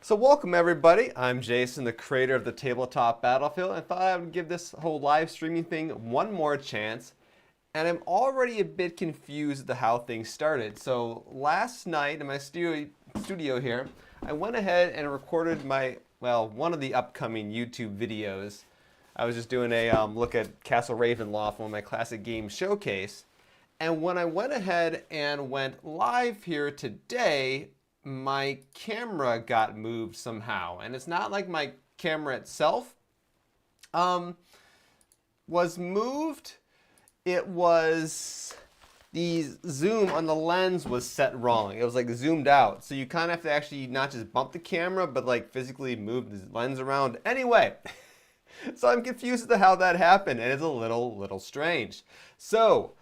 So welcome everybody, I'm Jason, the creator of the Tabletop Battlefield. I thought I would give this whole live streaming thing one more chance. And I'm already a bit confused at how things started. So last night in my studio here, I went ahead and recorded one of the upcoming YouTube videos. I was just doing a look at Castle Ravenloft, one of my classic games showcase. And when I went ahead and went live here today, my camera got moved somehow. And it's not like my camera itself was moved. It was the zoom on the lens was set wrong. It was like zoomed out. So you kind of have to actually not just bump the camera, but like physically move the lens around. Anyway, so I'm confused as to how that happened, and it's a little strange. So,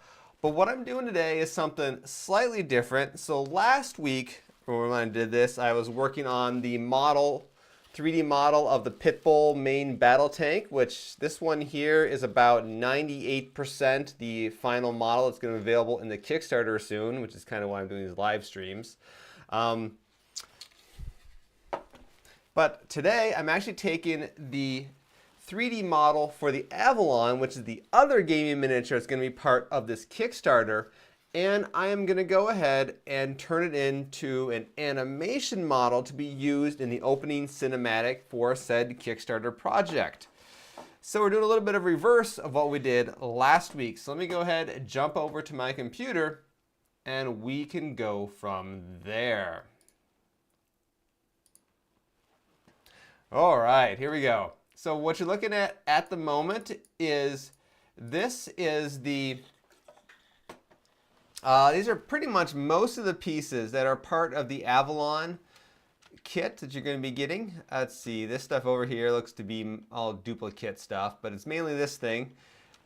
but what I'm doing today is something slightly different. So last week, when I did this, I was working on the 3D model of the Pitbull main battle tank, which this one here is about 98% the final model. It's going to be available in the Kickstarter soon, which is kind of why I'm doing these live streams. But today I'm actually taking the 3D model for the Avalon, which is the other gaming miniature that's going to be part of this Kickstarter. And I am going to go ahead and turn it into an animation model to be used in the opening cinematic for said Kickstarter project. So we're doing a little bit of reverse of what we did last week. So let me go ahead and jump over to my computer and we can go from there. All right, here we go. So what you're looking at the moment is this is the these are pretty much most of the pieces that are part of the Avalon kit that you're going to be getting. Let's see, this stuff over here looks to be all duplicate stuff, but it's mainly this thing.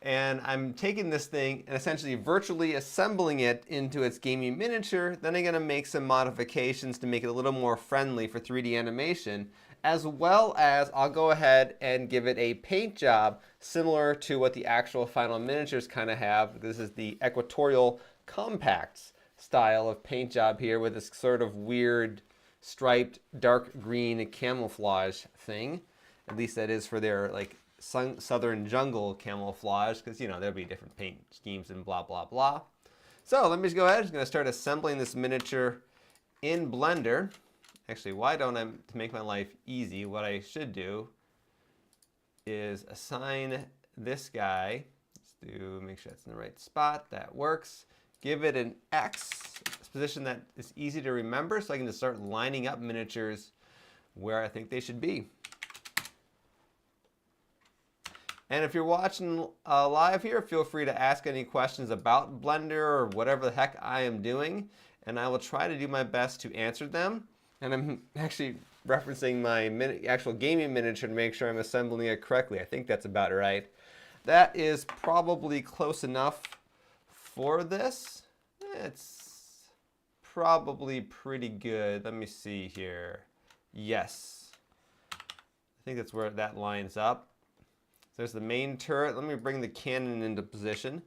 And I'm taking this thing and essentially virtually assembling it into its gaming miniature. Then I'm going to make some modifications to make it a little more friendly for 3D animation, as well as I'll go ahead and give it a paint job similar to what the actual final miniatures kind of have. This is the equatorial compacts style of paint job here with this sort of weird striped dark green camouflage thing. At least that is for their like southern jungle camouflage, because you know there'll be different paint schemes and blah blah blah. So let me just go ahead. I'm just going to start assembling this miniature in Blender. Actually, why don't I, to make my life easy, what I should do is assign this guy. Make sure it's in the right spot. That works. Give it an X, a position that is easy to remember, so I can just start lining up miniatures where I think they should be. And if you're watching live here, feel free to ask any questions about Blender or whatever the heck I am doing, and I will try to do my best to answer them. And I'm actually referencing my actual gaming miniature to make sure I'm assembling it correctly. I think that's about right. That is probably close enough for this. It's probably pretty good. Let me see here. Yes. I think that's where that lines up. There's the main turret. Let me bring the cannon into position.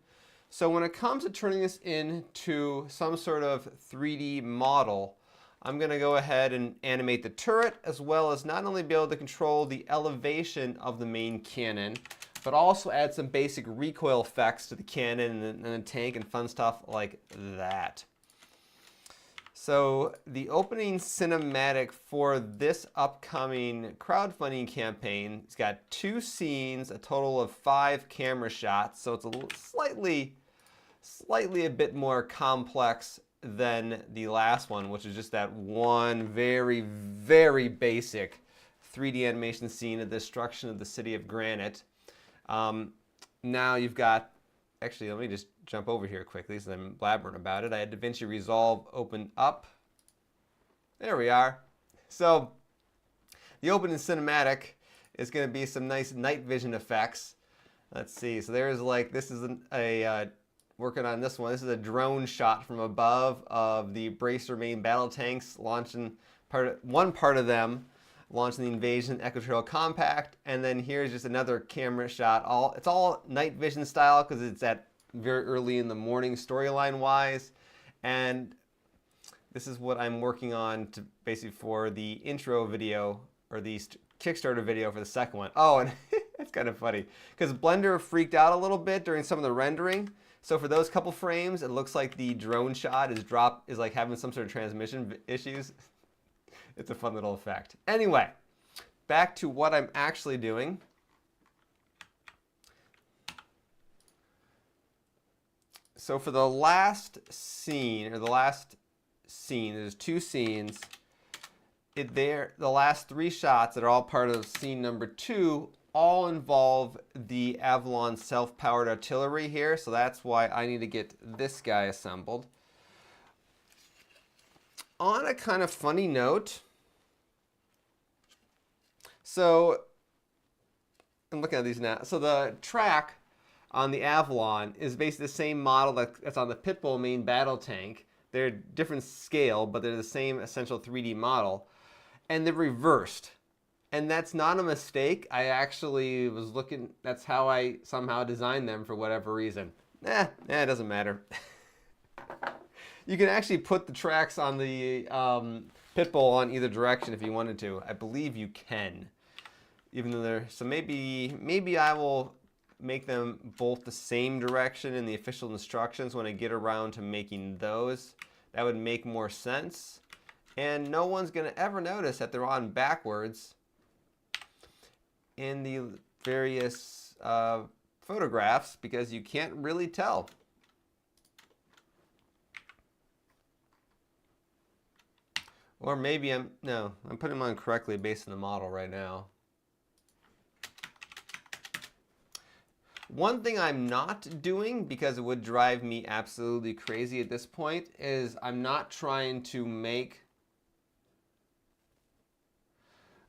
So when it comes to turning this into some sort of 3D model, I'm going to go ahead and animate the turret, as well as not only be able to control the elevation of the main cannon, but also add some basic recoil effects to the cannon and the tank and fun stuff like that. So the opening cinematic for this upcoming crowdfunding campaign, it's got 2 scenes, a total of 5 camera shots, so it's a slightly a bit more complex than the last one, which is just that one very basic 3D animation scene of the destruction of the city of Granite. Now you've got, actually let me just jump over here quickly so I'm blabbering about it. I had DaVinci Resolve open up. There we are. So the opening cinematic is going to be some nice night vision effects. Let's see, so there's like, this is working on this one. This is a drone shot from above of the Bracer main battle tanks launching one part of them launching the Invasion Equatorial Compact, and then here's just another camera shot. It's all night vision style because it's at very early in the morning storyline wise, and This is what I'm working on to basically for the intro video or the Kickstarter video for the second one. Oh, and it's kind of funny because Blender freaked out a little bit during some of the rendering. So for those couple frames, it looks like the drone shot is like having some sort of transmission issues. It's a fun little effect. Anyway, back to what I'm actually doing. So for the last scene, there's two scenes. The last three shots that are all part of scene number 2 all involve the Avalon self-powered artillery here, so that's why I need to get this guy assembled. On a kind of funny note, so I'm looking at these now. So the track on the Avalon is basically the same model that's on the Pitbull main battle tank. They're different scale, but they're the same essential 3D model. And they're reversed. And that's not a mistake. I actually was looking, that's how I somehow designed them for whatever reason. It doesn't matter. You can actually put the tracks on the Pitbull on either direction if you wanted to. I believe you can. Even though they're, so maybe I will make them both the same direction in the official instructions when I get around to making those. That would make more sense. And no one's going to ever notice that they're on backwards in the various photographs because you can't really tell. Or maybe I'm putting them on correctly based on the model right now. One thing I'm not doing, because it would drive me absolutely crazy at this point, is I'm not trying to make...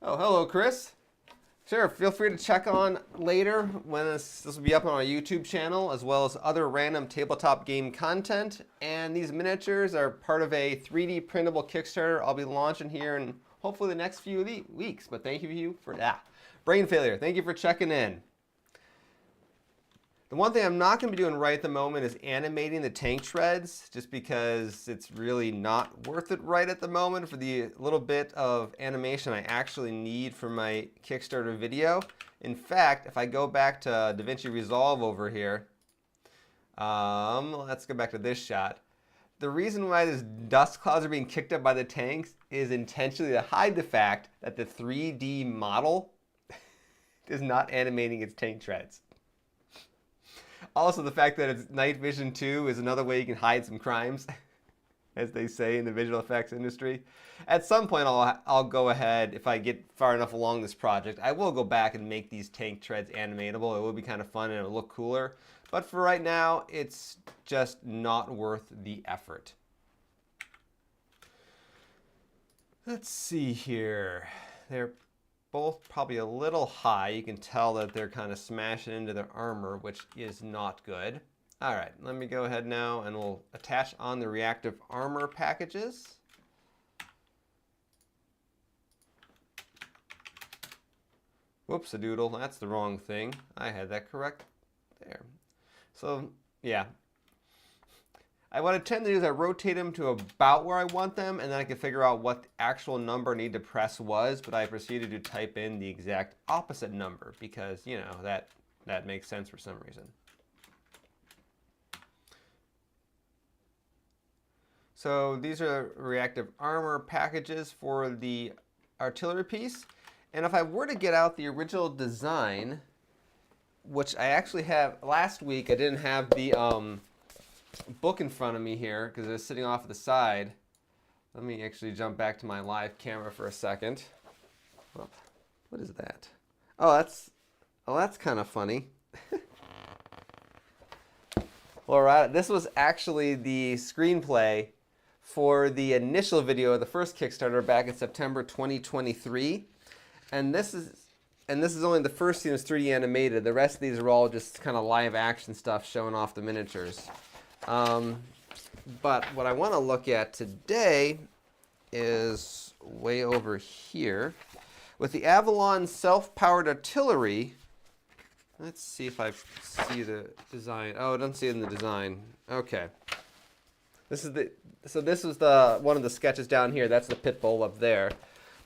Oh, hello, Chris. Sure, feel free to check on later when this will be up on our YouTube channel, as well as other random tabletop game content. And these miniatures are part of a 3D printable Kickstarter I'll be launching here in hopefully the next few weeks. But thank you for that. Brain failure, thank you for checking in. The one thing I'm not going to be doing right at the moment is animating the tank treads, just because it's really not worth it right at the moment for the little bit of animation I actually need for my Kickstarter video. In fact, if I go back to DaVinci Resolve over here, let's go back to this shot. The reason why these dust clouds are being kicked up by the tanks is intentionally to hide the fact that the 3D model is not animating its tank treads. Also, the fact that it's night vision too is another way you can hide some crimes, as they say in the visual effects industry. At some point, I'll go ahead, if I get far enough along this project, I will go back and make these tank treads animatable. It will be kind of fun and it'll look cooler. But for right now, it's just not worth the effort. Let's see here. They're both probably a little high. You can tell that they're kind of smashing into their armor, which is not good. All right, let me go ahead now and we'll attach on the reactive armor packages. Whoops a doodle, that's the wrong thing. I had that correct there. So yeah, what I tend to do is I rotate them to about where I want them, and then I can figure out what the actual number I need to press was, but I proceeded to type in the exact opposite number because, you know, that makes sense for some reason. So these are reactive armor packages for the artillery piece. And if I were to get out the original design, which I actually have, last week I didn't have the book in front of me here because it was sitting off to the side. Let me actually jump back to my live camera for a second. What is that? Oh, that's kind of funny. All right, this was actually the screenplay for the initial video of the first Kickstarter back in September 2023, and this is only the first scene that's 3D animated. The rest of these are all just kind of live action stuff showing off the miniatures. But what I want to look at today is way over here. With the Avalon self-powered artillery, let's see if I see the design. Oh, I don't see it in the design. Okay. This was the one of the sketches down here. That's the pit bull up there.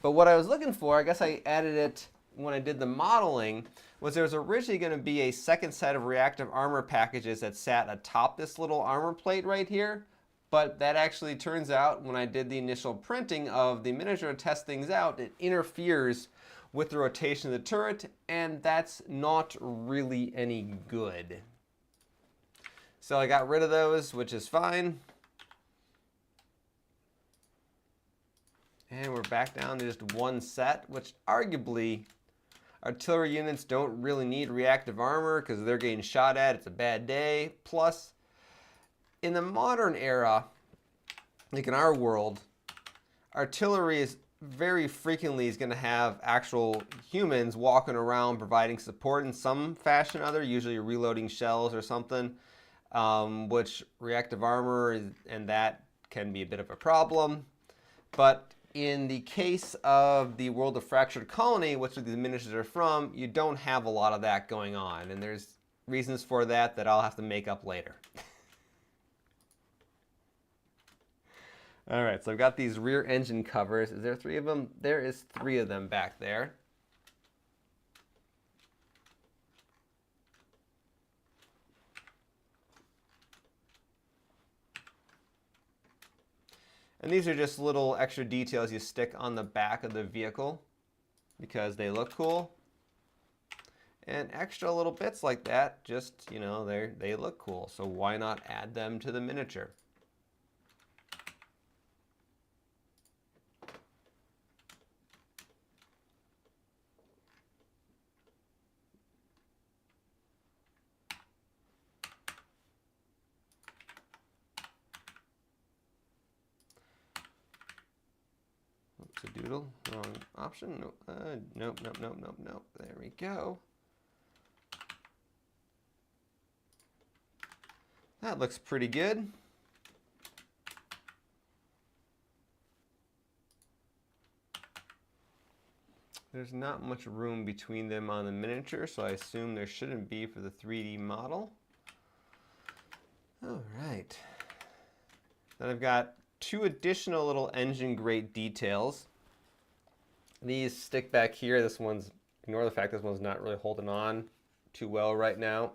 But what I was looking for, I guess I added it when I did the modeling, was there was originally going to be a second set of reactive armor packages that sat atop this little armor plate right here. But that actually turns out, when I did the initial printing of the miniature to test things out, it interferes with the rotation of the turret, and that's not really any good. So I got rid of those, which is fine. And we're back down to just one set, which arguably artillery units don't really need reactive armor because they're getting shot at. It's a bad day. Plus, in the modern era, like in our world, artillery is very frequently is going to have actual humans walking around providing support in some fashion or other, usually reloading shells or something, which reactive armor is, and that can be a bit of a problem. But in the case of the World of Fractured Colony, which the miniatures are from, you don't have a lot of that going on. And there's reasons for that that I'll have to make up later. All right, so I've got these rear engine covers. Is there 3 of them? There is 3 of them back there. And these are just little extra details you stick on the back of the vehicle because they look cool. And extra little bits like that, just, you know, they look cool. So why not add them to the miniature? Oops, a doodle, wrong option. Nope, nope, nope, nope, nope, nope. There we go. That looks pretty good. There's not much room between them on the miniature, so I assume there shouldn't be for the 3D model. All right. Then I've got 2 additional little engine grate details. These stick back here. This one's, ignore the fact this one's not really holding on too well right now.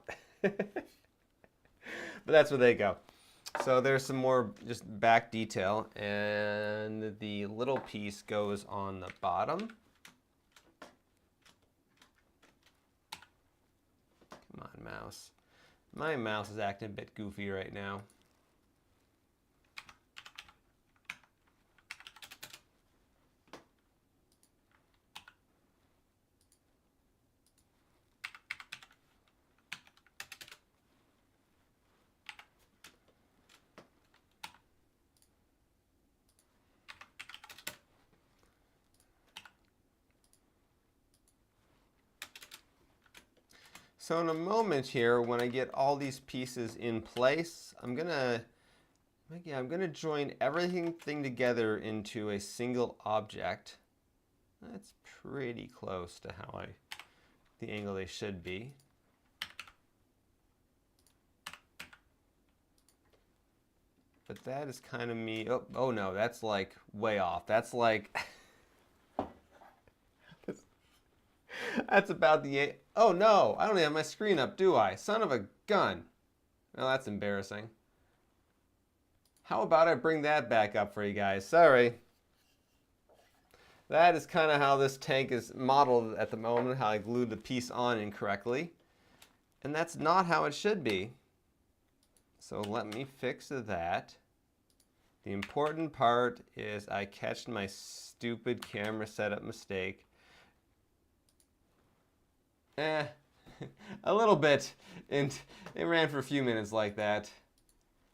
But that's where they go. So there's some more just back detail, and the little piece goes on the bottom. Come on, mouse. My mouse is acting a bit goofy right now. So in a moment here, when I get all these pieces in place, I'm gonna join everything together into a single object. That's pretty close to how the angle they should be. But that is kind of me. Oh no, that's like way off. That's like that's about the. Oh no, I don't even have my screen up, do I? Son of a gun. Well, that's embarrassing. How about I bring that back up for you guys? Sorry. That is kind of how this tank is modeled at the moment, how I glued the piece on incorrectly. And that's not how it should be. So let me fix that. The important part is I catched my stupid camera setup mistake. A little bit, and it ran for a few minutes like that.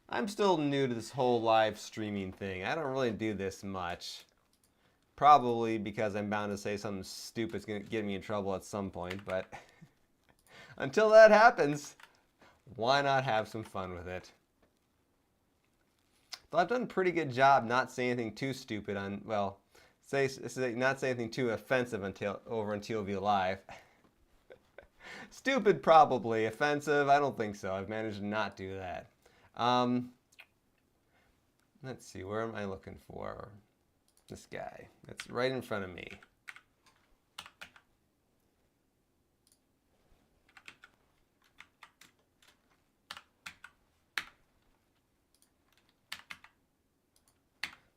I'm still new to this whole live streaming thing. I don't really do this much. Probably because I'm bound to say something stupid that's going to get me in trouble at some point, but until that happens, why not have some fun with it? But I've done a pretty good job not saying anything too stupid on, well, not saying anything too offensive over on TLV Live. Stupid, probably. Offensive, I don't think so. I've managed to not do that. Let's see, where am I looking for? This guy. That's right in front of me.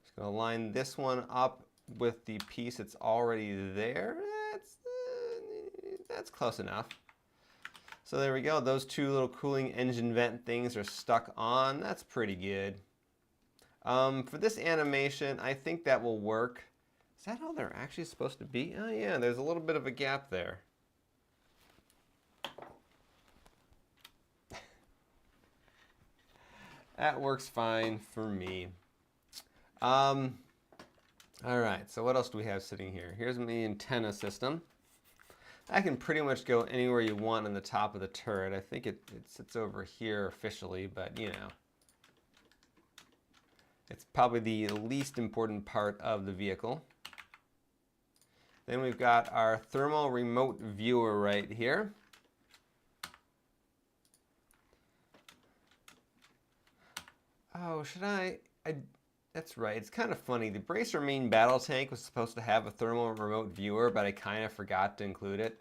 Just going to line this one up with the piece that's already there. That's close enough. So there we go. Those two little cooling engine vent things are stuck on. That's pretty good. For this animation, I think that will work. Is that how they're actually supposed to be? Oh yeah, there's a little bit of a gap there. That works fine for me. All right, so what else do we have sitting here? Here's the antenna system. I can pretty much go anywhere you want on the top of the turret. I think it sits over here officially, but you know. It's probably the least important part of the vehicle. Then we've got our thermal remote viewer right here. Oh, should I that's right. It's kind of funny. The Bracer main battle tank was supposed to have a thermal remote viewer, but I kind of forgot to include it.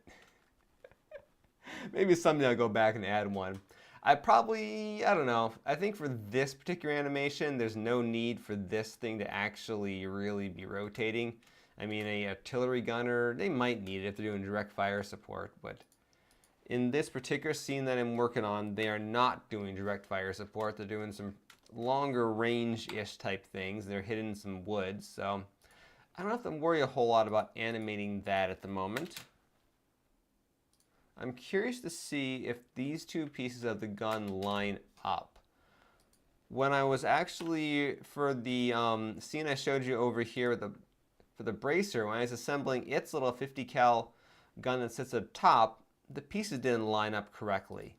Maybe someday I'll go back and add one. I don't know. I think for this particular animation, there's no need for this thing to actually really be rotating. I mean, a artillery gunner, they might need it if they're doing direct fire support, but in this particular scene that I'm working on, they are not doing direct fire support. They're doing some longer range-ish type things. They're hitting some woods, so I don't have to worry a whole lot about animating that at the moment. I'm curious to see if these two pieces of the gun line up. When I was actually, for the scene I showed you over here for the Bracer, when I was assembling its little 50 cal gun that sits up top, the pieces didn't line up correctly.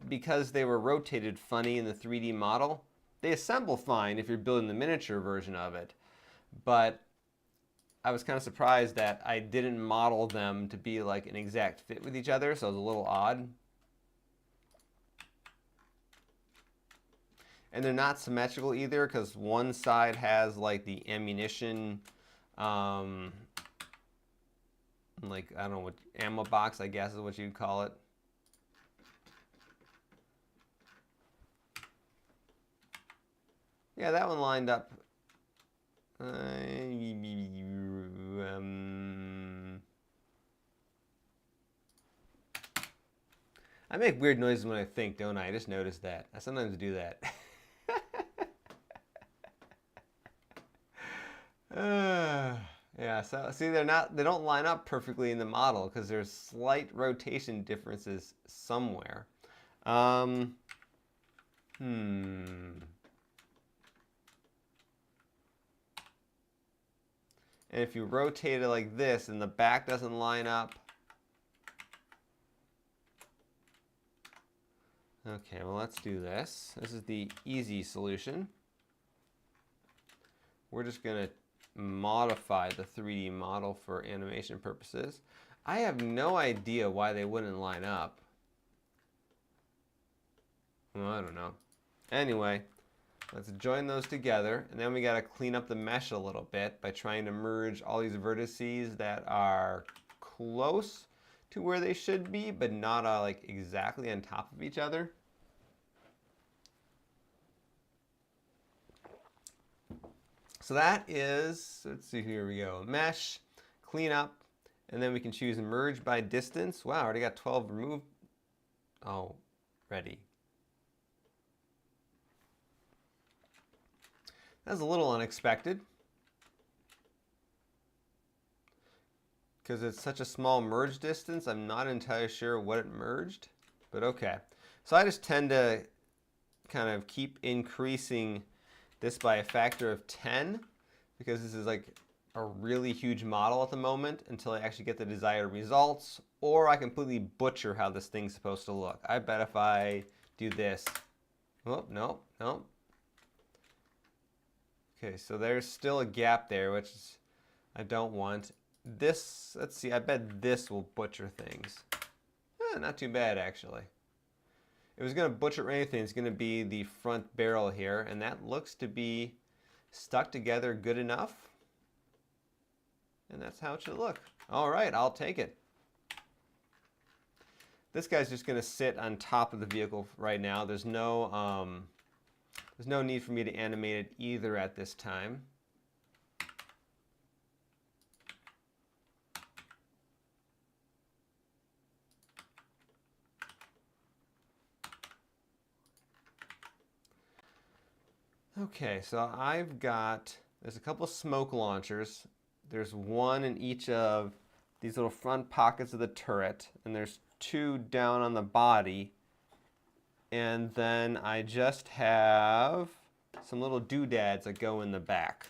Because they were rotated funny in the 3D model, they assemble fine if you're building the miniature version of it. But I was kind of surprised that I didn't model them to be like an exact fit with each other, so it was a little odd. And they're not symmetrical either, because one side has like the ammunition, like, I don't know, what ammo box, I guess is what you'd call it. Yeah, that one lined up. I make weird noises when I think, don't I? I just noticed that. I sometimes do that. Yeah, so see, they don't line up perfectly in the model because there's slight rotation differences somewhere. And if you rotate it like this and the back doesn't line up. Okay, well, let's do this. This is the easy solution. We're just going to modify the 3D model for animation purposes. I have no idea why they wouldn't line up. Well, I don't know. Anyway, let's join those together, and then we got to clean up the mesh a little bit by trying to merge all these vertices that are close to where they should be, but not like exactly on top of each other. So that is, let's see, here we go. Mesh, clean up, and then we can choose merge by distance. Wow, I already got 12 removed. Oh, ready. That's a little unexpected, because it's such a small merge distance. I'm not entirely sure what it merged, but okay. So I just tend to kind of keep increasing this by a factor of 10, because this is like a really huge model at the moment until I actually get the desired results, or I completely butcher how this thing's supposed to look. I bet if I do this, oh, no. Okay, so there's still a gap there, which is, I don't want. This, let's see, I bet this will butcher things. Not too bad, actually. If it was going to butcher anything, it's going to be the front barrel here, and that looks to be stuck together good enough. And that's how it should look. All right, I'll take it. This guy's just going to sit on top of the vehicle right now. There's no need for me to animate it either at this time. Okay, so there's a couple smoke launchers. There's one in each of these little front pockets of the turret, and there's two down on the body. And then I just have some little doodads that go in the back.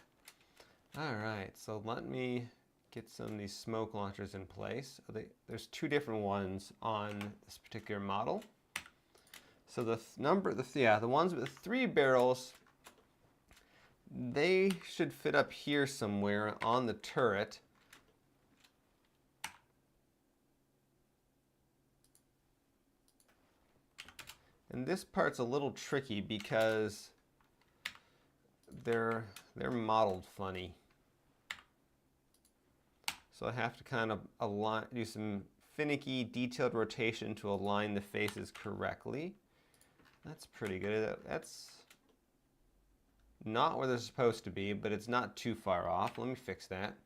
All right, so let me get some of these smoke launchers in place. There's two different ones on this particular model. So the ones with 3 barrels, they should fit up here somewhere on the turret. And this part's a little tricky because they're modeled funny. So I have to kind of do some finicky, detailed rotation to align the faces correctly. That's pretty good. That's not where they're supposed to be, but it's not too far off. Let me fix that.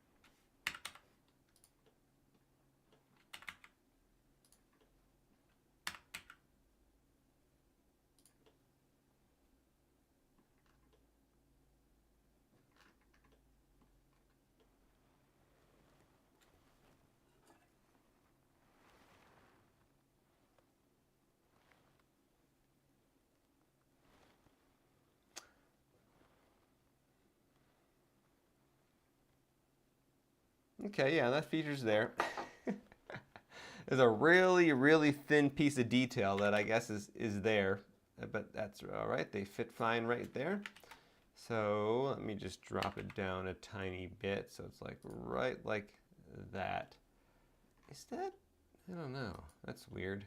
Okay, yeah, that feature's there. There's a really, really thin piece of detail that I guess is there, but that's all right. They fit fine right there. So let me just drop it down a tiny bit so it's like right like that. Is that? I don't know. That's weird.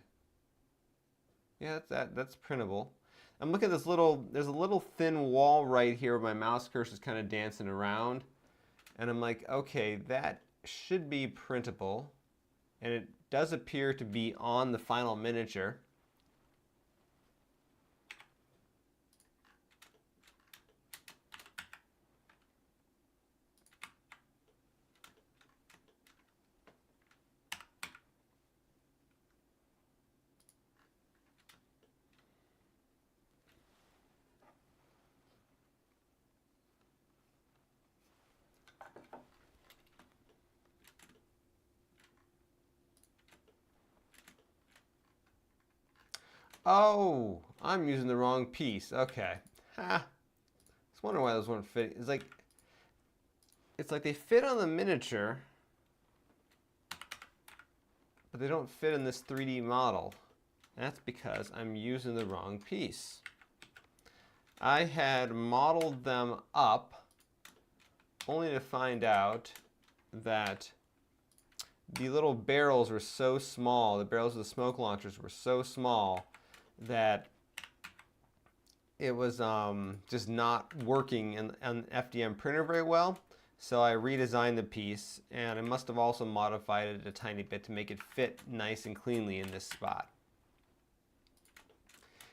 Yeah, that's printable. I'm looking at this there's a little thin wall right here where my mouse cursor is kind of dancing around. And I'm like, okay, that should be printable. And it does appear to be on the final miniature. Oh, I'm using the wrong piece. Okay. Ha. I was wondering why those weren't fitting. It's like they fit on the miniature, but they don't fit in this 3D model. That's because I'm using the wrong piece. I had modeled them up only to find out that the little barrels were so small, the barrels of the smoke launchers were so small that it was just not working in an FDM printer very well. So I redesigned the piece, and I must have also modified it a tiny bit to make it fit nice and cleanly in this spot.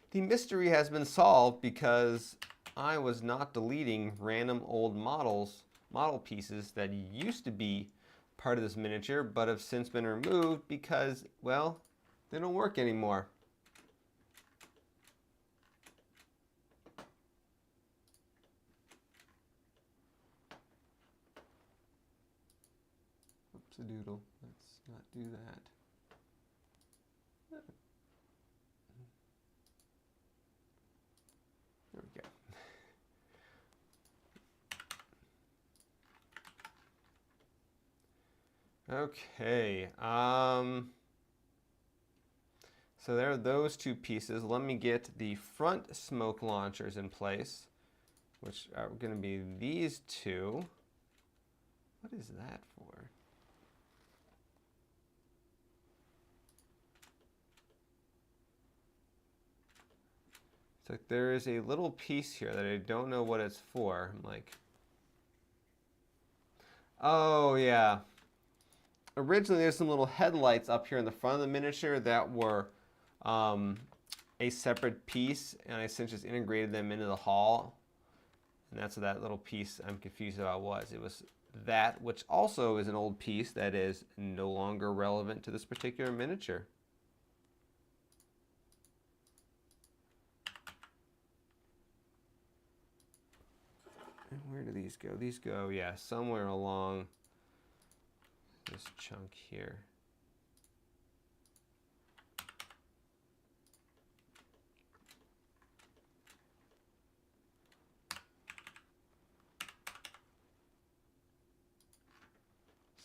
The mystery has been solved because I was not deleting random old model pieces that used to be part of this miniature, but have since been removed because, well, they don't work anymore. Oops-a-doodle. Let's not do that. There we go. Okay, so there are those two pieces. Let me get the front smoke launchers in place, which are going to be these two. What is that for? So there is a little piece here that I don't know what it's for. I'm like, Oh, yeah. Originally, there's some little headlights up here in the front of the miniature that were a separate piece, and I since just integrated them into the hull. And that's what that little piece I'm confused about was. It was that, which also is an old piece that is no longer relevant to this particular miniature. And where do these go? These go, yeah, somewhere along this chunk here.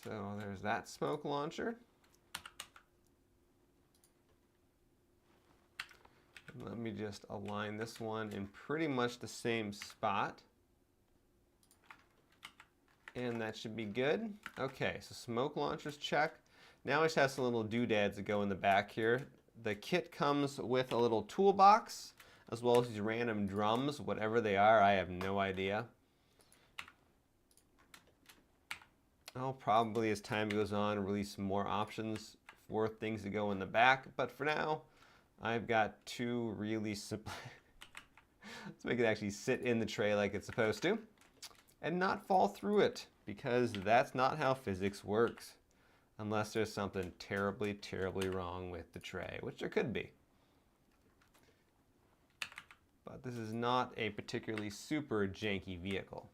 So there's that smoke launcher. And let me just align this one in pretty much the same spot. And that should be good. Okay, so smoke launchers check. Now I just have some little doodads that go in the back here. The kit comes with a little toolbox, as well as these random drums, whatever they are, I have no idea. I'll probably, as time goes on, release some more options for things to go in the back, but for now, I've got two really simple. Let's make it actually sit in the tray like it's supposed to, and not fall through it, because that's not how physics works, unless there's something terribly, terribly wrong with the tray, which there could be. But this is not a particularly super janky vehicle.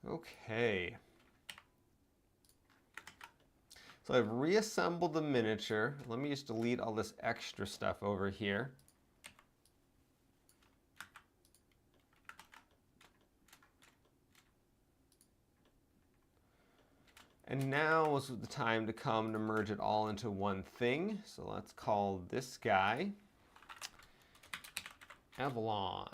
Okay. So I've reassembled the miniature. Let me just delete all this extra stuff over here. And now is the time to come to merge it all into one thing. So let's call this guy Avalon.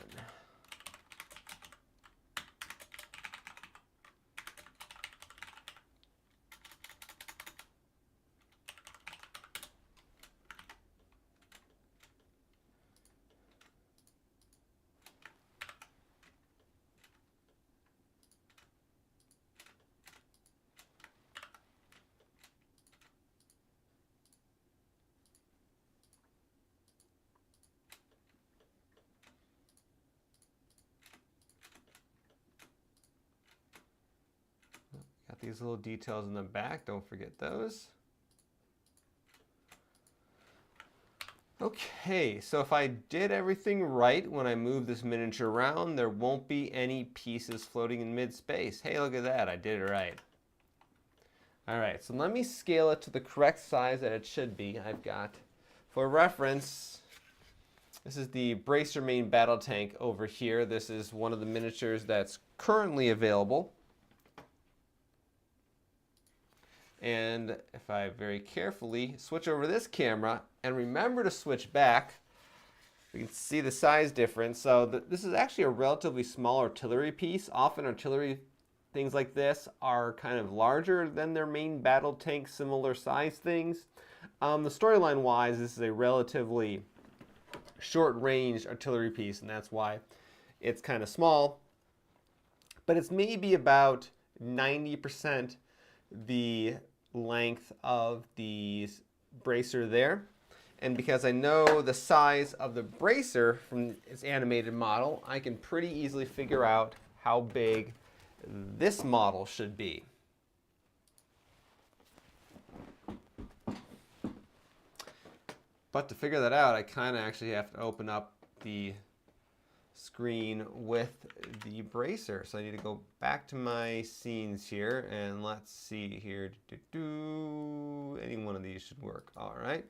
Got these little details in the back, don't forget those. Okay, so if I did everything right when I move this miniature around, there won't be any pieces floating in mid-space. Hey, look at that, I did it right. All right, so let me scale it to the correct size that it should be. I've got, for reference, this is the Bracer main battle tank over here. This is one of the miniatures that's currently available. And if I very carefully switch over this camera and remember to switch back, we can see the size difference. So this is actually a relatively small artillery piece. Often artillery things like this are kind of larger than their main battle tank, similar size things. The storyline wise, this is a relatively short range artillery piece, and that's why it's kind of small. But it's maybe about 90% the length of the bracer there. And because I know the size of the bracer from its animated model, I can pretty easily figure out how big this model should be. But to figure that out, I kind of actually have to open up the screen with the bracer. So I need to go back to my scenes here, and let's see here. Any one of these should work. All right.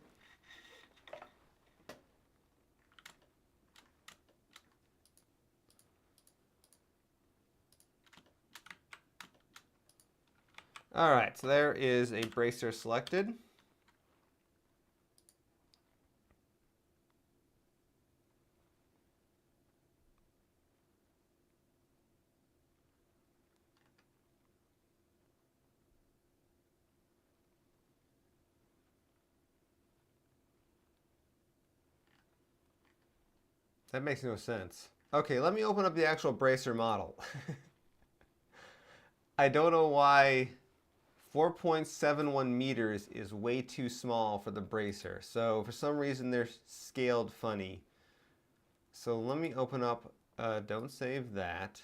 All right, so there is a bracer selected. That makes no sense. Okay, let me open up the actual bracer model. I don't know why 4.71 meters is way too small for the bracer. So for some reason they're scaled funny. So let me open up, don't save that.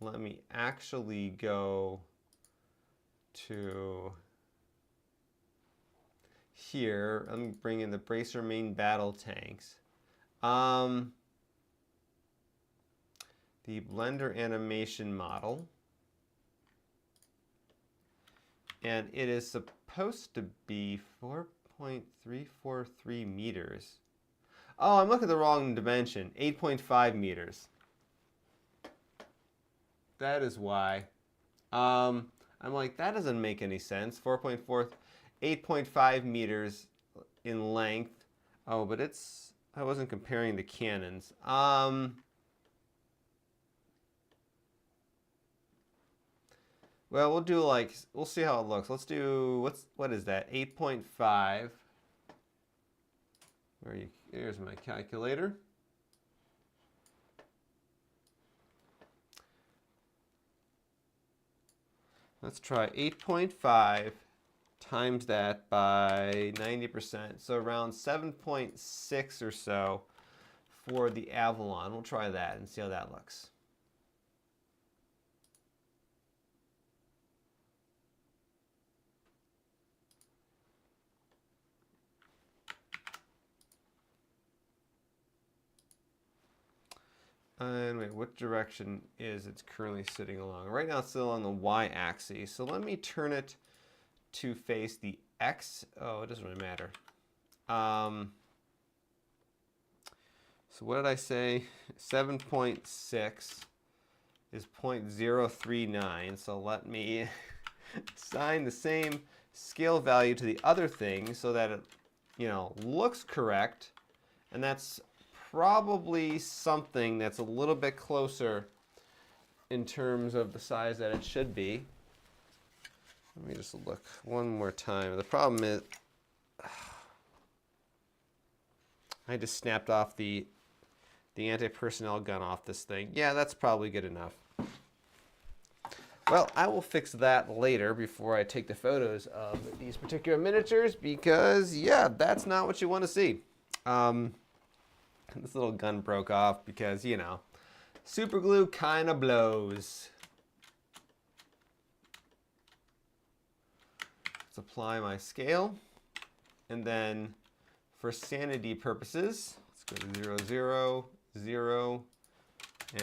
Let me actually go to here. Let me bring in the bracer main battle tanks. The Blender animation model. And it is supposed to be 4.343 meters. Oh, I'm looking at the wrong dimension. 8.5 meters. That is why. I'm like, that doesn't make any sense. 8.5 meters in length. Oh, but I wasn't comparing the cannons. Well, we'll do we'll see how it looks. Let's do, what is that? 8.5. Here's my calculator. Let's try 8.5 times that by 90%. So around 7.6 or so for the Avalon. We'll try that and see how that looks. And wait, what direction is it's currently sitting along? Right now it's still along the y-axis. So let me turn it to face the x. Oh, it doesn't really matter. So what did I say? 7.6 is 0.039. So let me assign the same scale value to the other thing so that it, looks correct. And that's probably something that's a little bit closer in terms of the size that it should be. Let me just look one more time. The problem is I just snapped off the anti-personnel gun off this thing. Yeah, that's probably good enough. Well, I will fix that later before I take the photos of these particular miniatures because, yeah, that's not what you want to see. This little gun broke off because, super glue kind of blows. Let's apply my scale. And then for sanity purposes, let's go to 0, 0, 0,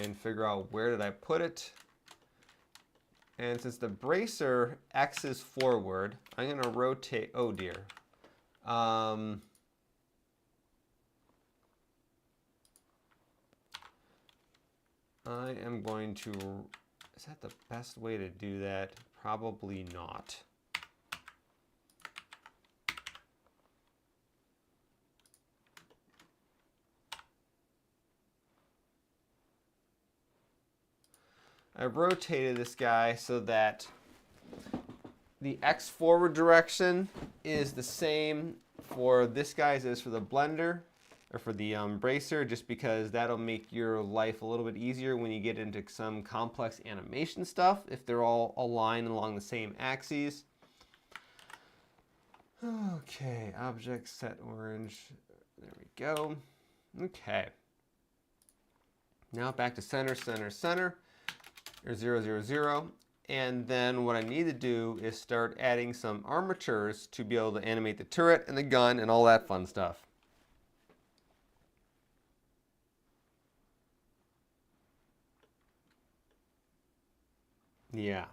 and figure out where did I put it. And since the bracer X is forward, I'm going to rotate, oh dear. I am going to, is that the best way to do that? Probably not. I rotated this guy so that the X forward direction is the same for this guy as it is for the blender, or for the bracer, just because that'll make your life a little bit easier when you get into some complex animation stuff, if they're all aligned along the same axes. Okay, object set orange. There we go. Okay. Now back to center, center, center, or 0, 0, 0. And then what I need to do is start adding some armatures to be able to animate the turret and the gun and all that fun stuff. Yeah.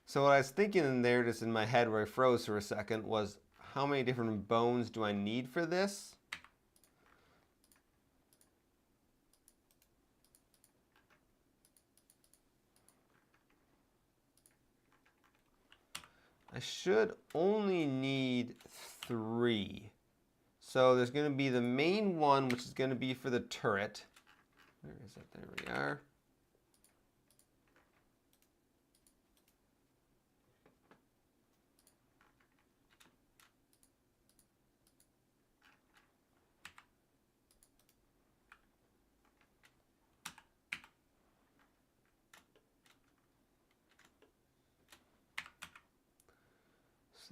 So what I was thinking in there, just in my head where I froze for a second, was how many different bones do I need for this? I should only need 3. So there's going to be the main one, which is going to be for the turret. Where is it? There we are.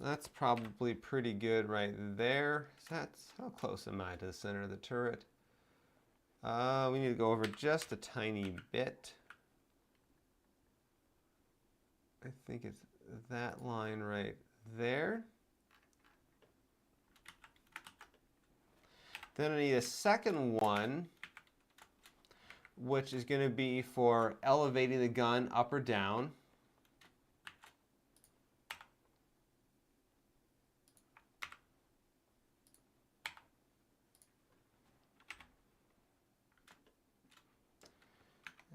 That's probably pretty good right there. How close am I to the center of the turret? We need to go over just a tiny bit. I think it's that line right there. Then I need a second one, which is going to be for elevating the gun up or down.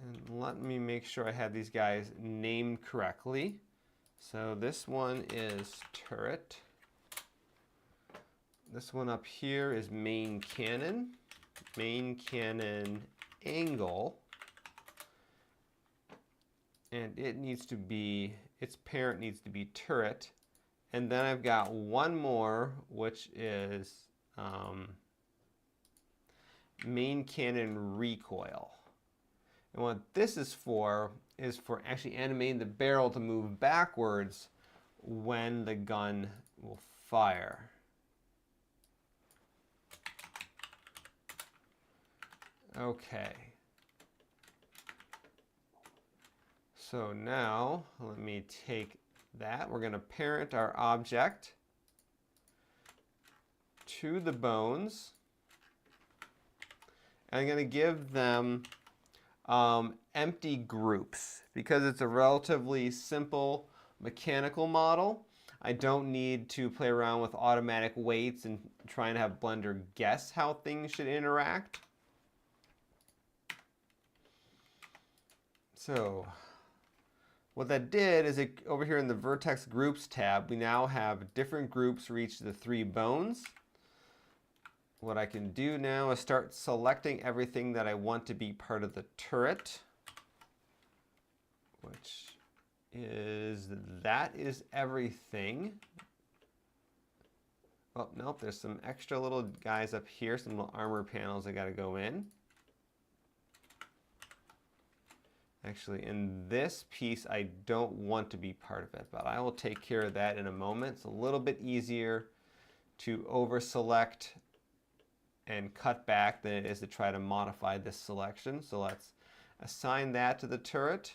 And let me make sure I have these guys named correctly. So this one is turret. This one up here is main cannon angle. And it needs to be, its parent needs to be turret. And then I've got one more, which is main cannon recoil. And what this is for actually animating the barrel to move backwards when the gun will fire. Okay. So now let me take that. We're going to parent our object to the bones. And I'm going to give them empty groups because it's a relatively simple mechanical model. I don't need to play around with automatic weights and try and have Blender guess how things should interact. So what that did is over here in the Vertex Groups tab, we now have different groups for each of the 3 bones. What I can do now is start selecting everything that I want to be part of the turret, which is, that is everything. Oh, nope, there's some extra little guys up here, some little armor panels that got to go in. Actually, in this piece, I don't want to be part of it, but I will take care of that in a moment. It's a little bit easier to over-select and cut back than it is to try to modify this selection. So let's assign that to the turret.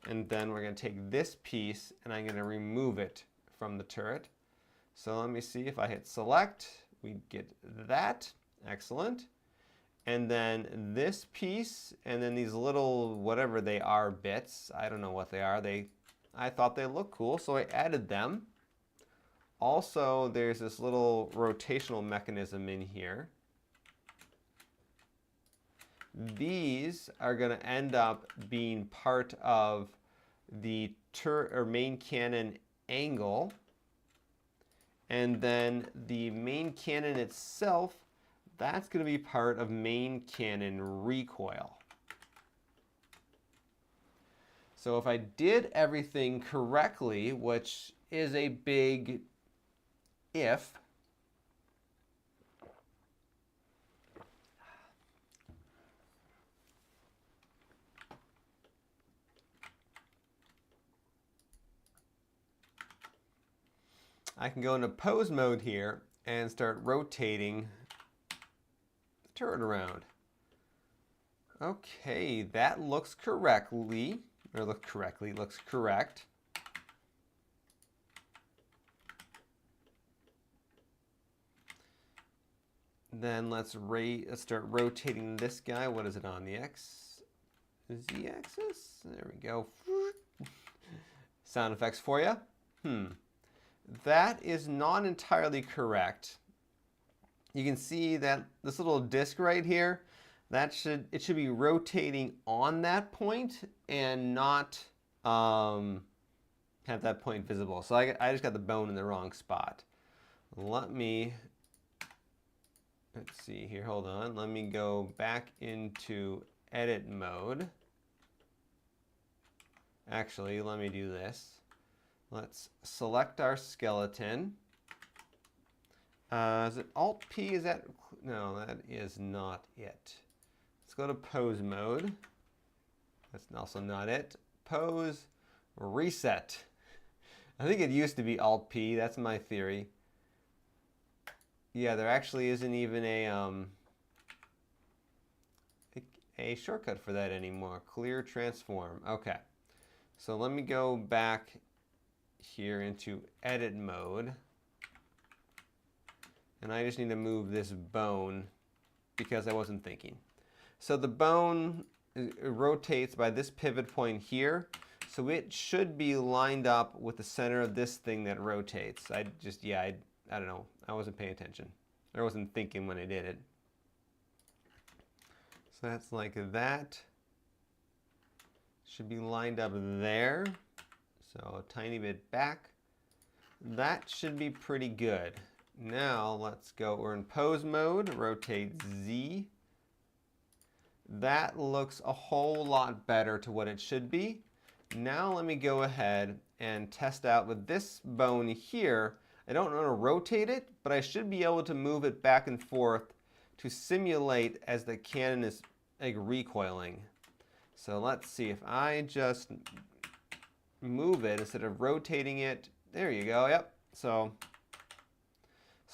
And then we're going to take this piece and I'm going to remove it from the turret. So let me see if I hit select, we get that. Excellent. And then this piece, and then these little whatever they are bits, I don't know what they are. I thought they looked cool, so I added them. Also, there's this little rotational mechanism in here. These are going to end up being part of the main cannon angle. And then the main cannon itself, that's going to be part of main cannon recoil. So if I did everything correctly, which is a big if, I can go into pose mode here and start rotating the turret around. Okay, that looks correct. Then let's start rotating this guy. What is it on the Z-axis? There we go. Sound effects for you. That is not entirely correct. You can see that this little disc right here, it should be rotating on that point and not have that point visible. So I just got the bone in the wrong spot. Let's see here, hold on. Let me go back into edit mode. Actually, let me do this. Let's select our skeleton. Is it Alt-P? Is that? No, that is not it. Let's go to pose mode. That's also not it. Pose, reset. I think it used to be Alt-P. That's my theory. Yeah, there actually isn't even a shortcut for that anymore. Clear transform. Okay. So let me go back here into edit mode. And I just need to move this bone because I wasn't thinking. So the bone rotates by this pivot point here. So it should be lined up with the center of this thing that rotates. I don't know. I wasn't paying attention. I wasn't thinking when I did it. So that's like that. Should be lined up there. So a tiny bit back. That should be pretty good. Now let's go, we're in pose mode, rotate Z. That looks a whole lot better to what it should be. Now let me go ahead and test out with this bone here. I don't want to rotate it, but I should be able to move it back and forth to simulate as the cannon is like recoiling. So let's see if I just move it instead of rotating it. There you go, yep. So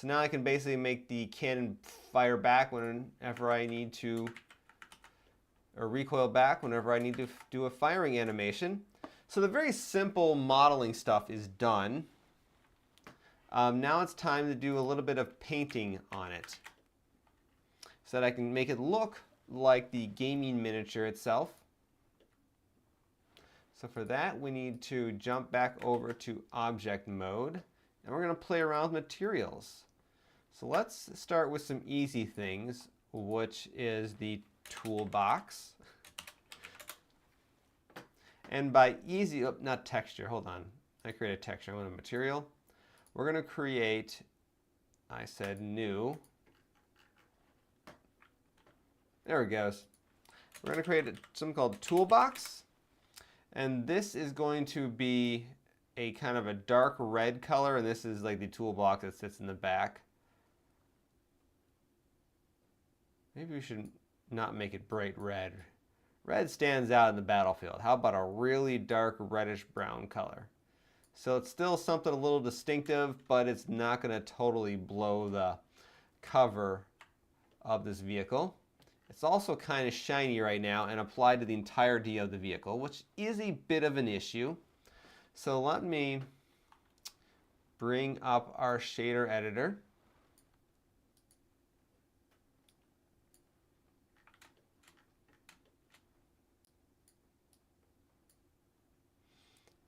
now I can basically make the cannon fire back whenever I need to, or recoil back whenever I need to do a firing animation. So the very simple modeling stuff is done. Now it's time to do a little bit of painting on it so that I can make it look like the gaming miniature itself. So for that, we need to jump back over to object mode, and we're going to play around with materials. So let's start with some easy things, which is the toolbox. And by easy, oh, not texture, hold on. I created a texture, I want a material. We're going to create, I said new. There it goes. We're going to create something called toolbox. And this is going to be a kind of a dark red color, and this is like the toolbox that sits in the back. Maybe we should not make it bright red. Red stands out in the battlefield. How about a really dark reddish brown color? So it's still something a little distinctive, but it's not going to totally blow the cover of this vehicle. It's also kind of shiny right now and applied to the entirety of the vehicle, which is a bit of an issue. So let me bring up our shader editor.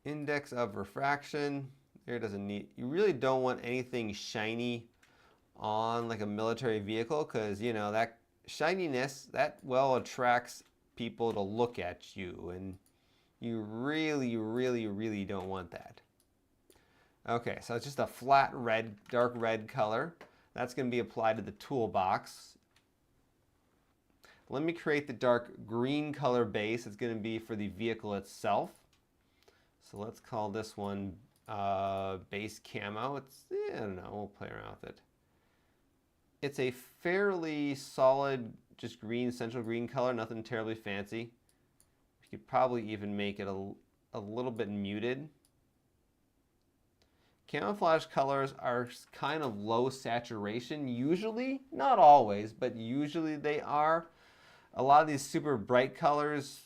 Index of refraction. There it doesn't need, you really don't want anything shiny on like a military vehicle, because you know that shininess, that well attracts people to look at you, and you really don't want that. Okay, so it's just a flat red, dark red color. That's going to be applied to the toolbox. Let me create the dark green color base. It's going to be for the vehicle itself. So let's call this one base camo. It's, I don't know, we'll play around with it. It's a fairly solid, just green, central green color, nothing terribly fancy. We could probably even make it a little bit muted. Camouflage colors are kind of low saturation, usually, not always, but usually they are. A lot of these super bright colors,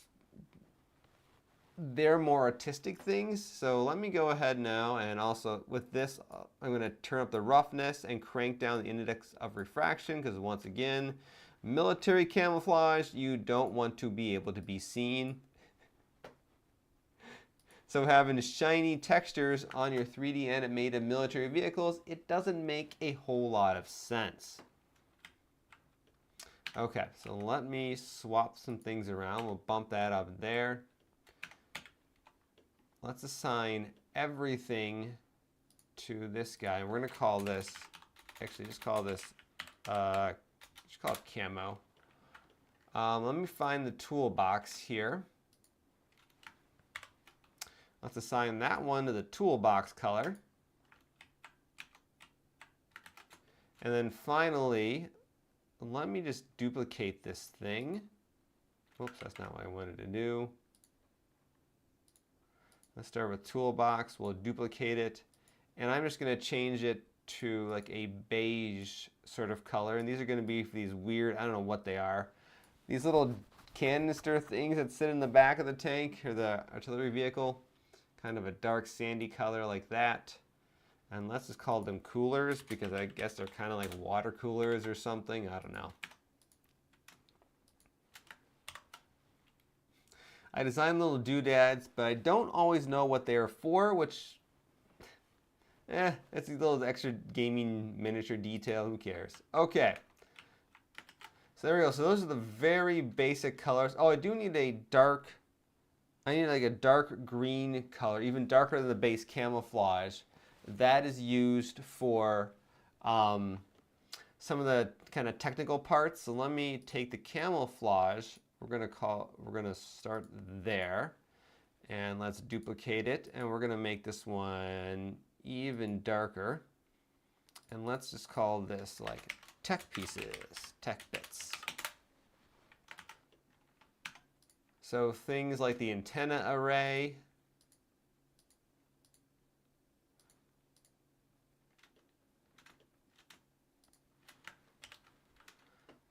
they're more artistic things. So let me go ahead now, and also with this, I'm going to turn up the roughness and crank down the index of refraction, because once again, military camouflage, you don't want to be able to be seen. So having shiny textures on your 3D animated military vehicles, it doesn't make a whole lot of sense. Okay, so let me swap some things around. We'll bump that up there. Let's assign everything to this guy. We're going to call this, actually just call this, just call it camo. Let me find the toolbox here. Let's assign that one to the toolbox color. And then finally, let me just duplicate this thing. Oops, that's not what I wanted to do. Let's start with toolbox. We'll duplicate it. And I'm just going to change it to like a beige sort of color. And these are going to be these weird, I don't know what they are. These little canister things that sit in the back of the tank or the artillery vehicle. Kind of a dark sandy color like that. And let's just call them coolers because I guess they're kind of like water coolers or something. I don't know. I design little doodads, but I don't always know what they are for, which, it's a little extra gaming miniature detail. Who cares? Okay. So there we go. So those are the very basic colors. Oh, I do need a dark, I need like a dark green color, even darker than the base camouflage. That is used for some of the kind of technical parts. So let me take the camouflage. We're gonna start there, and let's duplicate it, and we're gonna make this one even darker, and let's just call this like tech pieces, tech bits. So things like the antenna array,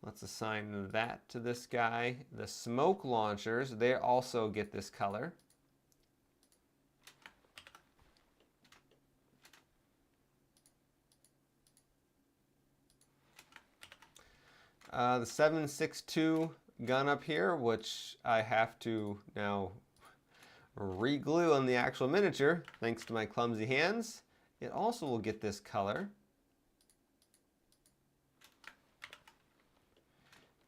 let's assign that to this guy. The smoke launchers, they also get this color. The 7.62 gun up here, which I have to now re-glue on the actual miniature, thanks to my clumsy hands. It also will get this color.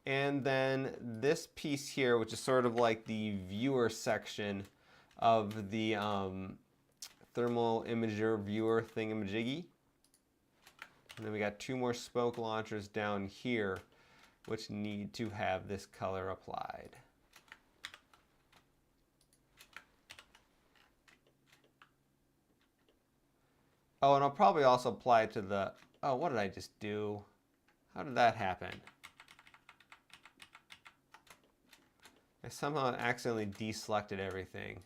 And then this piece here, which is sort of like the viewer section of the thermal imager viewer thingamajiggy. And then we got two more smoke launchers down here, which need to have this color applied. Oh, and I'll probably also apply it to the, oh, what did I just do? How did that happen? I somehow accidentally deselected everything.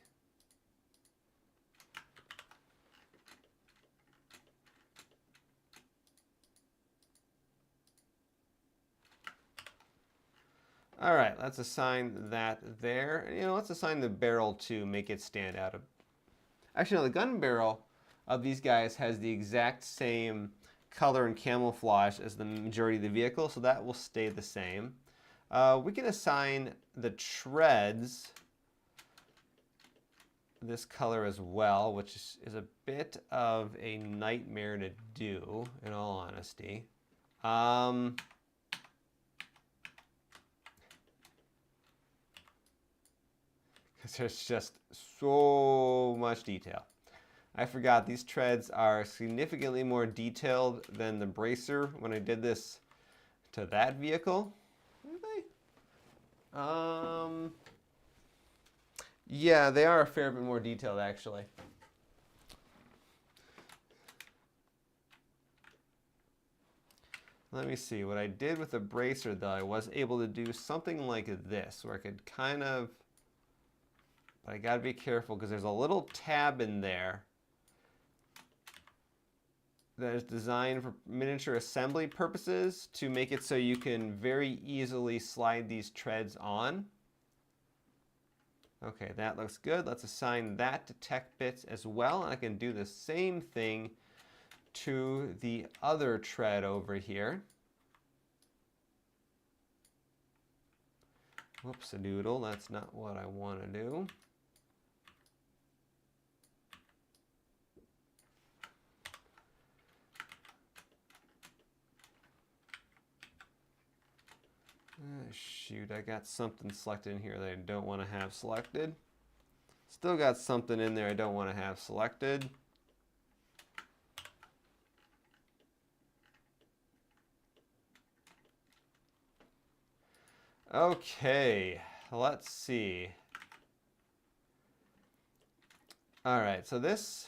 All right, let's assign that there. And, let's assign the barrel to make it stand out. Actually, no, the gun barrel of these guys has the exact same color and camouflage as the majority of the vehicle, so that will stay the same. We can assign the treads this color as well, which is a bit of a nightmare to do, in all honesty. Because there's just so much detail. I forgot these treads are significantly more detailed than the bracer when I did this to that vehicle. Yeah, they are a fair bit more detailed, actually. Let me see. What I did with the bracer, though, I was able to do something like this, where I could kind of, but I gotta be careful because there's a little tab in there that is designed for miniature assembly purposes to make it so you can very easily slide these treads on. Okay, that looks good. Let's assign that to tech bits as well. And I can do the same thing to the other tread over here. Whoops-a-doodle, that's not what I want to do. Shoot, I got something selected in here that I don't want to have selected. Still got something in there I don't want to have selected. Okay, let's see. All right, so this,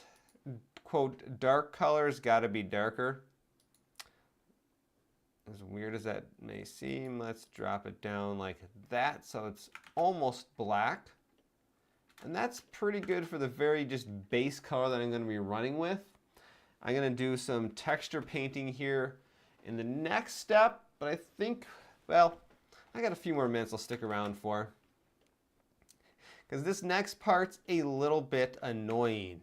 quote, dark color's got to be darker. As weird as that may seem, let's drop it down like that so it's almost black. And that's pretty good for the very just base color that I'm going to be running with. I'm going to do some texture painting here in the next step, but I think, well, I got a few more minutes I'll stick around for. Because this next part's a little bit annoying.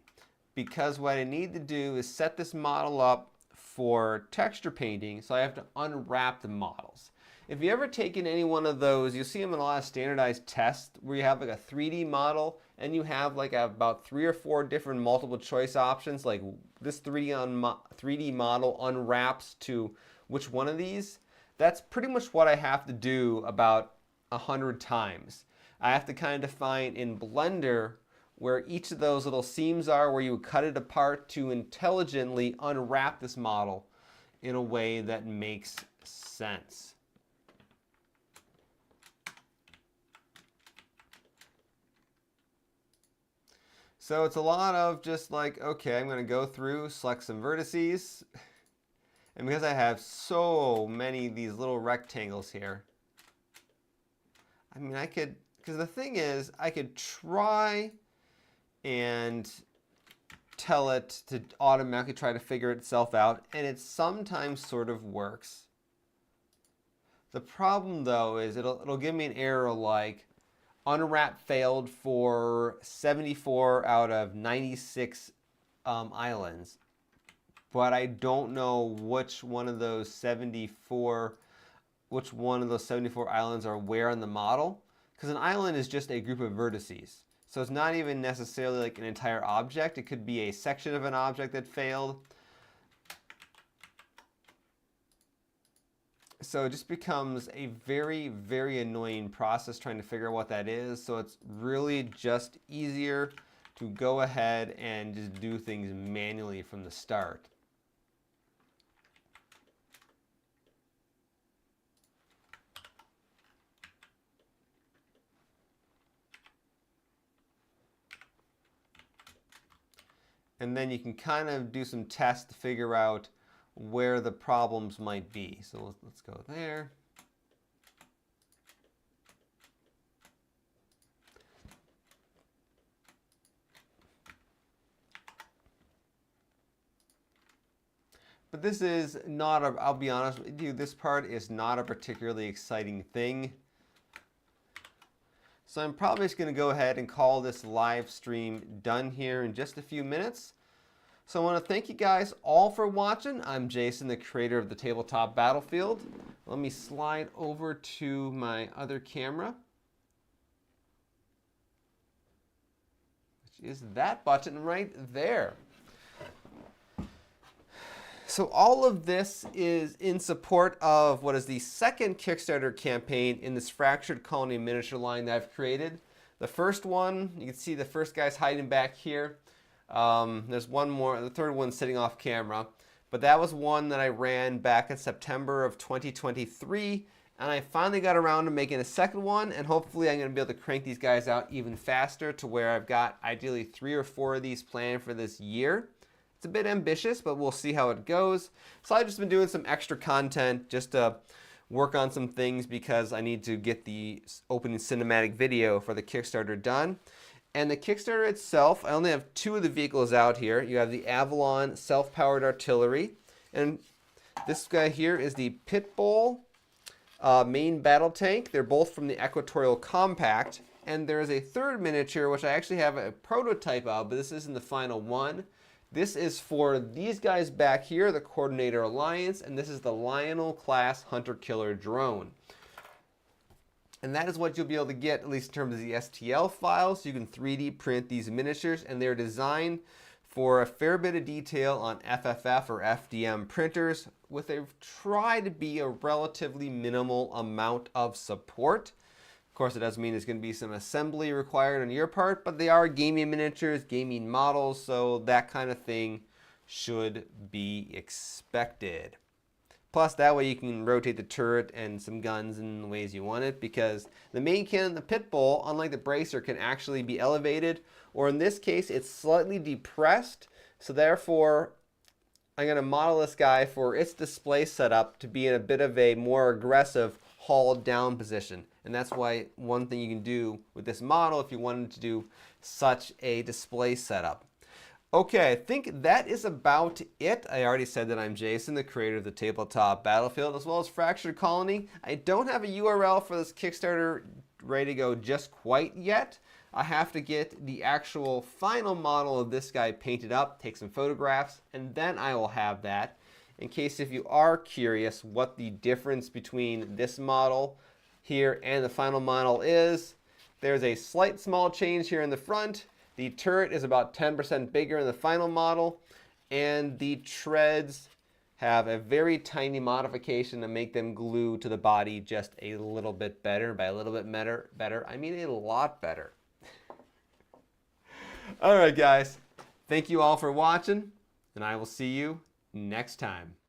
Because what I need to do is set this model up for texture painting, so I have to unwrap the models. If you ever taken any one of those, you'll see them in a lot of standardized tests where you have like a 3D model and you have like about 3 or 4 different multiple choice options, like this 3D model unwraps to which one of these. That's pretty much what I have to do about 100 times. I have to kind of define in Blender where each of those little seams are, where you would cut it apart to intelligently unwrap this model in a way that makes sense. So it's a lot of just like, okay, I'm going to go through, select some vertices. And because I have so many of these little rectangles here, I mean, I could, because the thing is, I could try and tell it to automatically try to figure itself out, and it sometimes sort of works. The problem though is it'll give me an error like unwrap failed for 74 out of 96 islands, but I don't know which one of those 74 islands are where on the model, because an island is just a group of vertices. So it's not even necessarily like an entire object. It could be a section of an object that failed. So it just becomes a very, very annoying process trying to figure out what that is. So it's really just easier to go ahead and just do things manually from the start. And then you can kind of do some tests to figure out where the problems might be. So let's go there. But this is not a, I'll be honest with you, this part is not a particularly exciting thing. So I'm probably just going to go ahead and call this live stream done here in just a few minutes. So I want to thank you guys all for watching. I'm Jason, the creator of the Tabletop Battlefield. Let me slide over to my other camera, which is that button right there. So all of this is in support of what is the second Kickstarter campaign in this Fractured Colony miniature line that I've created. The first one, you can see the first guy's hiding back here. There's one more, the third one's sitting off camera. But that was one that I ran back in September of 2023. And I finally got around to making a second one. And hopefully I'm going to be able to crank these guys out even faster to where I've got ideally 3 or 4 of these planned for this year. It's a bit ambitious, but we'll see how it goes. So I've just been doing some extra content just to work on some things because I need to get the opening cinematic video for the Kickstarter done. And the Kickstarter itself, I only have 2 of the vehicles out here. You have the Avalon self-powered artillery. And this guy here is the Pitbull main battle tank. They're both from the Equatorial Compact. And there is a third miniature, which I actually have a prototype of, but this isn't the final one. This is for these guys back here, the Coordinator Alliance, and this is the Lionel class hunter-killer drone. And that is what you'll be able to get, at least in terms of the STL files. So you can 3D print these miniatures, and they're designed for a fair bit of detail on FFF or FDM printers, with a try to be a relatively minimal amount of support. Of course, it doesn't mean there's going to be some assembly required on your part, but they are gaming miniatures, gaming models, so that kind of thing should be expected. Plus, that way you can rotate the turret and some guns in the ways you want it, because the main cannon, the Pitbull, unlike the Bracer, can actually be elevated, or in this case, it's slightly depressed, so therefore, I'm going to model this guy for its display setup to be in a bit of a more aggressive hauled down position. And that's why one thing you can do with this model if you wanted to do such a display setup. Okay, I think that is about it. I already said that I'm Jason, the creator of the Tabletop Battlefield, as well as Fractured Colony. I don't have a URL for this Kickstarter ready to go just quite yet. I have to get the actual final model of this guy painted up, take some photographs, and then I will have that. In case if you are curious what the difference between this model here and the final model is, there's a slight small change here in the front. The turret is about 10% bigger in the final model, and the treads have a very tiny modification to make them glue to the body just a little bit better. By a little bit better, I mean a lot better. All right, guys. Thank you all for watching, and I will see you next time.